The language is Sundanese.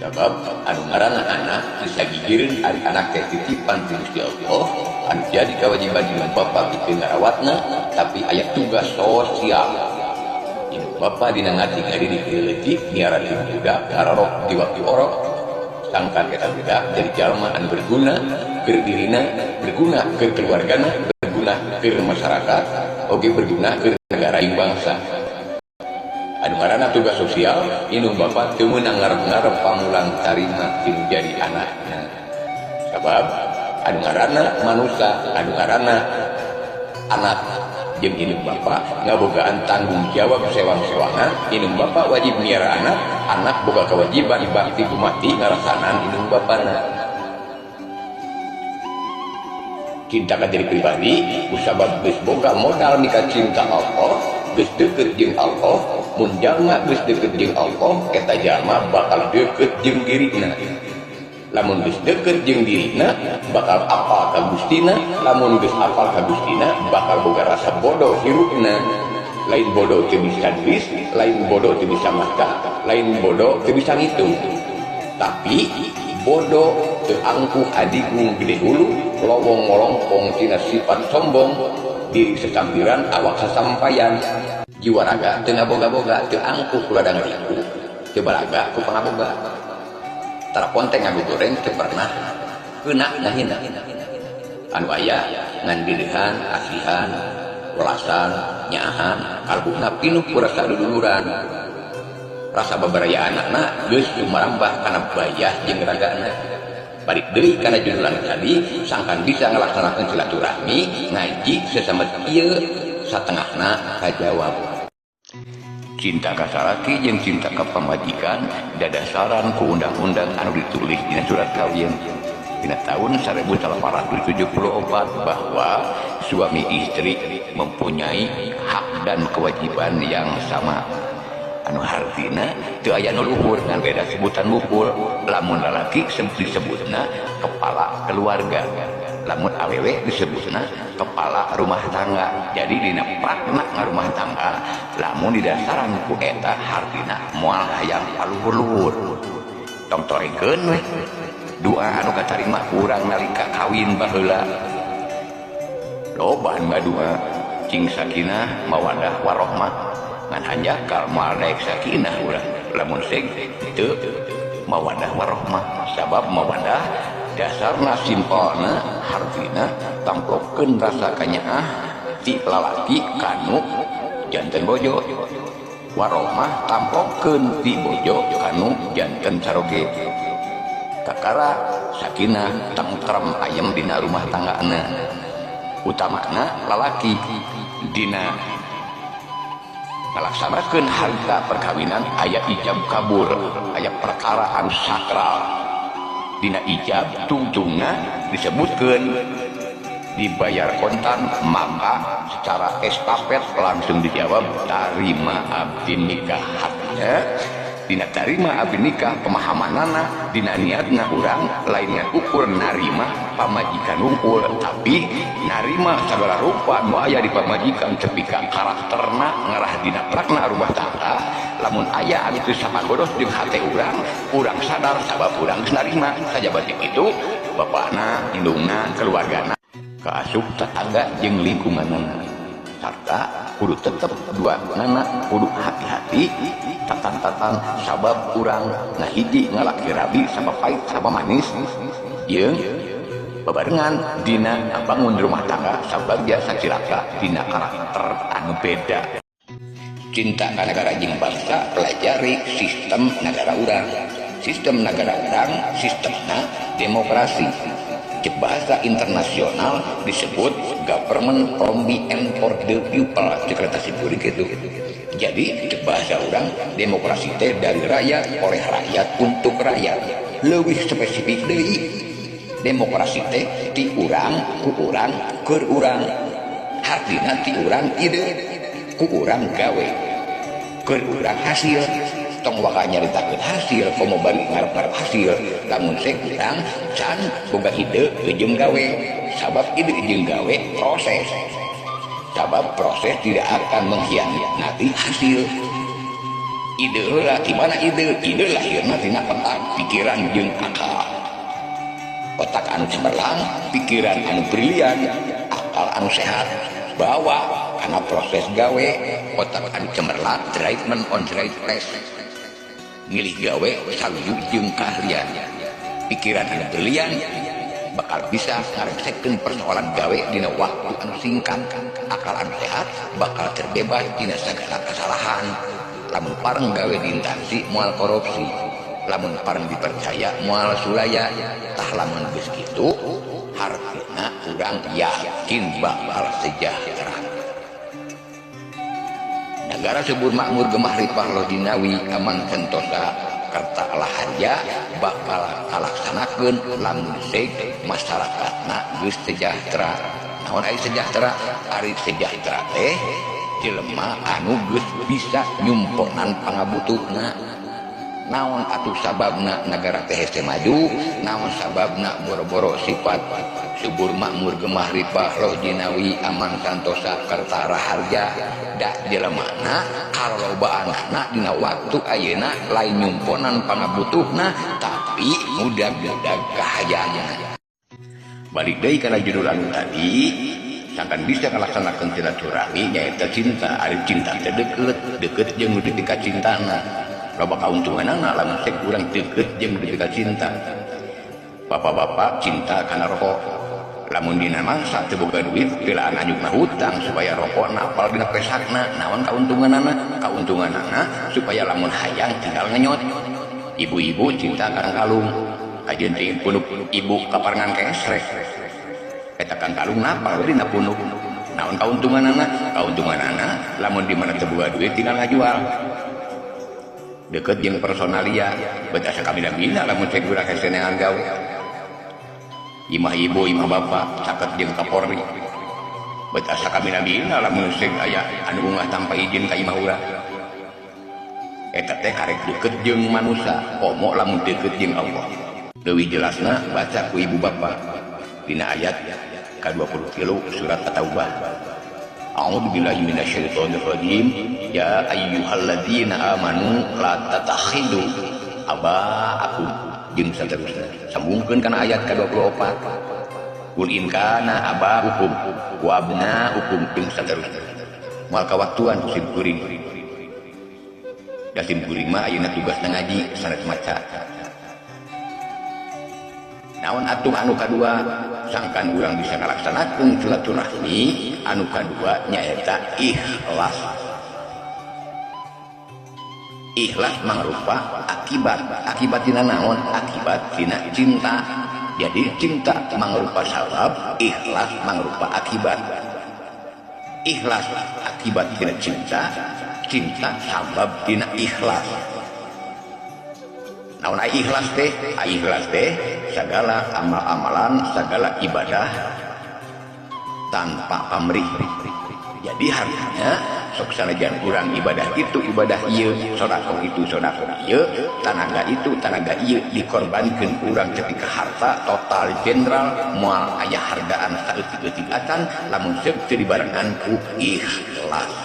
Sabab anu ngaranna anak disagigireun ari anak teh titipan ti Gusti Allah anu jadi kewajiban ieu bapa pikeun ngarawatna tapi aya tugas sosial. Ieu bapa dina ngati ngadiri leutik niara ti budak kararok di waktu orok sangkan eta budak jadi jalma anu berguna keur dirina, berguna keur keluargana, berguna keur masyarakat, oge berguna keur negara ing bangsa. Anu ngaranna tugas sosial inung bapa teu meunang ngarep-ngarep pamulang tarima tinu jadi anakna. Sabab anu ngaranna manusia, anu ngaranna anak jeung inung bapa ngabogaan tanggung jawab sewang-sewangan. Inung bapa wajib miara anak, anak boga kewajiban bakti kumati ngarasanan inung bapana. Cinta ka diri pribadi kusabab geus boga modal mika cinta Allah, geus deukeut jeung Allah. Mun jalma geus deukeut jeung Allah, eta jalma bakal deukeut jeung dirina. Lamun geus deukeut jeung dirina, bakal apal ka Gustina. Lamun geus apal ka Gustina, bakal boga rasa bodoh hirupna. Lain bodoh teu bisa nulis, lain bodoh teu bisa maca, lain bodoh teu bisa ngitung. Tapi bodoh teu angkuh adigung gede hulu, lowong molongpong tina sifat sombong, diri sesampiran awak sasampayan. Jiwa raga teu ngaboga-boga, teu angkuh kuladang riku, teu balaga ku pangaboga. Tarapon teh ngagugureng teu pernah keuna nahina. Anu aya ngan dirihan, asihan, welasan, nyahan, kalbuna pinuh ku rasa duduluran. Rasa babaraya anakna geus sumarambah kana bayah jeung ragana. Balik deui kana jurulan tadi, sangkan bisa ngalaksanakeun silaturahmi, ngaji sesama ieu satengahna kajawab. Cinta ka salaki jeung cinta ka pamajikan dadasaran ku undang-undang anu ditulis dina surat kawin dina tahun 1874 bahwa suami istri mempunyai hak dan kewajiban yang sama. Anu hartina teu aya nu luhur ngan beda sebutan luhur. Lamun lalaki disebutna kepala keluarga, lamun awewe disebutna kepala rumah tangga. Jadi dina prakna ngarumah tangga lamun didasaran ku eta hartina moal hayang paluhur-luhur. Tong torekeun we doa anu katarima urang nalika kawin baheula. Loba anu doa cing sakinah mawadah warahmah ngan hanjakal moal daek sakinah urang. Lamun seg teu mawadah warahmah, sabab mawadah dasarna simpelna hartina tamplokeun rasa kanyaah ti lalaki kanu janten bojo. Warahmah tamplokeun ti bojo kanu janten saroge. Kakara sakinah tentrem ayem dina rumah tanggana. Utamana lalaki dina ngalaksanakeun harta perkawinan aya ijab kabul, aya perkara anu sakral. Dina ijab tungtungna disebutkeun dibayar kontan, maka secara estafet langsung dijawab tarima abdi nikah. Haknya dina tarima abdi nikah pemahamanana dina niatna urang lain ngan ukur narima pamajikan unggul, tapi narima sagala rupa nu aya di pamajikan cepika karakterna ngarah dina prakna rumah tangga. Lamun aya anu teu sapagodos jeung hate urang sadar sabab urang geus narima sajabati kitu bapana, indungna, keluargana, kaasup tetangga jeung lingkunganna. Sarta kudu tetep duanana kudu hati-hati tatan-tatan sabab urang ngahiji ngalaki rabi sama pait sama manis jeung babarengan dina bangun rumah tangga sabab biasa cilaka dina karakter anu beda. Cinta ka negara jeung bangsa pelajari sistem negara urang. Sistem negara urang sistemna demokrasi. Cek bahasa internasional disebut government from the and for the people, cek reta sipuri gitu. Jadi cek bahasa orang demokrasi teh dari rakyat oleh rakyat untuk rakyat. Lebih spesifik deui demokrasi teh ti urang ku urang keur urang. Hartina ti urang ide ku urang gawe keur urang hasil. Tong waka nyaritakeun hasil komo bari ngarep-ngarep hasil. Lamun sek urang can boga ide jeung gawe, sabab ide jeung gawe proses, sabab proses tidak akan mengkhianati hasil. ide lah gimana ide lahirna tina otak pikiran jeung akal. Otak anu cemerlang, pikiran anu brilian, akal anu sehat, bawa karena proses gawe. Otak anu cemerlang, treatment on trades, milih gawe saluju jeung keahlian. Pikiran anu brilian bakal bisa ngaresepkeun persoalan gawe dina waktu anu singkat. Akal anu sehat bakal terbebas dina sagala kesalahan. Lamun pareng gawe diintansi moal korupsi, lamun pareng dipercaya moal sulaya. Tah lamun geus kitu hartina urang yakin bakal sejahtera. Negara subur makmur gemah ripah lodinawi aman sentosa karta laharja bakal kalaksanakeun lamun seug masyarakatna geus sejahtera. Naon aya sejahtera? Ari sejahtera teh jelema anu geus bisa nyumponan pangabutuhna. Naon atuh sababna negara teh hese maju, naon sababna boro-boro sifat subur makmur gemah ripah loh jinawi aman santosa karta raharja. Da jelemana kalolobaanna dina waktu ayeuna lain nyumponan pangabutuhna tapi mudag-mudag kahayangan. Balik deui kana judul anu tadi, sangkan bisa ngalaksanakeun silaturahmi nyaeta cinta. Ari cinta teh deukeut jeung nu tika cintana. Loba kauntunganna lamun teh urang deukeut jeung nu tika cinta. Bapak-bapak cinta kana rokok. Lamun dina mangsa teu boga duit pilaan anjukna hutang supaya rokok napal dina pesakna. Naon kauntunganana? Kauntunganana supaya lamun hayang tinggal ngenyot. Ibu-ibu cinta karang kalung. Kajeun teh punuk ibu kaparengan kesrek. Eta kang kalung napal dina punuk. Naon kauntunganana? Kauntunganana lamun di mana teu boga duit tinggal ngajual. Deket jeung personalia, bet asa kamina-mina lamun cek urang hese neangan gawe. Imah ibu, imah bapak, caket jeung Kapolri. Bet asa kamina-mina lamun cek aya anu unggah tanpa izin ka imah urang. Eta teh karek deket jeung manusia, komo lamun deket jeung Allah. Leuwih jelasna baca ku ibu bapak dina ayat ka-23 surat At-Taubah. A'udzu billahi minasyaitonir rajim. Ya ayyuhalladzina amanu la tatakhidu aba'akum jeung saterusna. Sambungkeun kana ayat ka-24. Qul in kana aba'ukum wa abna'ukum jeung saterusna. Moal kawaktuan sim kuring. Da sim kuring mah ayeuna tugasna ngaji sanes maca. Naon atuh anu kadua sangkan urang bisa ngalaksanakeun silaturahmi. Anu kadua nyaeta ikhlas. Ikhlas mangrupa akibat tina naon? Akibat tina cinta. Jadi cinta mangrupa sabab, ikhlas mangrupa akibat. Ikhlas akibat tina cinta, cinta sabab tina ikhlas. Naon aya ikhlas teh? Ikhlas teh segala amal-amalan, segala ibadah tanpa pamrih. Jadi harusnya sok sanajan urang ibadah itu ibadah ieu, sedekah itu sedekah ieu, tanaga itu tanaga ieu dikorbankeun urang ketika harta total general moal aya hargaan saeutik-eutik acan lamun teu dibarengan ku ikhlas.